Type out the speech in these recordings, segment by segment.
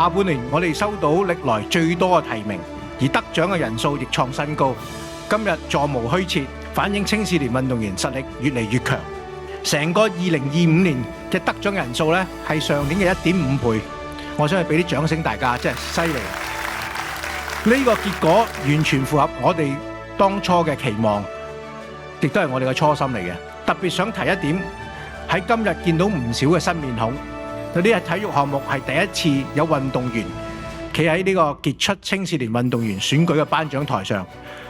下半年我哋收到歷來最多嘅提名，而得獎嘅人數亦創新高。今日座無虛設，反映青少年運動員實力越嚟越強。成個2025年嘅得獎人數咧係上年嘅1.5倍。我想去俾啲掌聲大家，真係犀利！呢個結果完全符合我哋當初嘅期望，亦都係我哋嘅初心嚟嘅。特別想提一點，喺今日見到唔少嘅新面孔。有啲係體育項目係第一次有運動員企喺呢個傑出青少年運動員選舉嘅頒獎台上。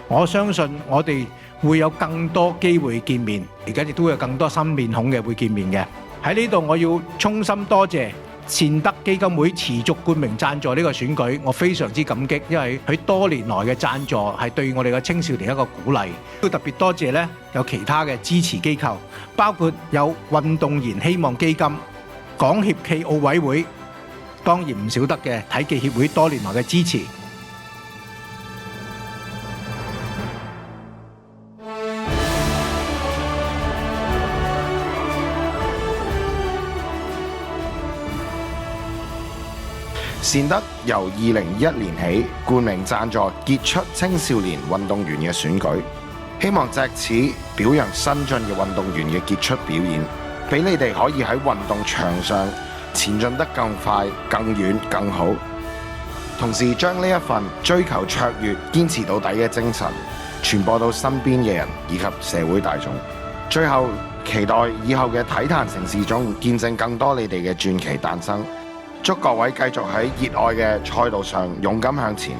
我相信我哋會有更多機會見面，而家亦都會有更多新面孔嘅會見面嘅。喺呢度我要衷心多謝善德基金會持續冠名贊助呢個選舉，我非常之感激，因為佢多年來嘅贊助係對我哋嘅青少年一個鼓勵。都特別多謝呢有其他嘅支持機構，包括有運動員希望基金、港協暨奧委會，當然唔少得嘅體技協會多年來嘅支持。善德由2021年起冠名贊助傑出青少年運動員嘅選舉，希望藉此表揚新進嘅運動員嘅傑出表演，俾你哋可以喺運動場上前進得更快、更遠、更好，同時將呢一份追求卓越、堅持到底嘅精神傳播到身邊嘅人以及社會大眾。最後，期待以後嘅體壇盛事中見證更多你哋嘅傳奇誕生。祝各位繼續喺熱愛嘅賽道上勇敢向前，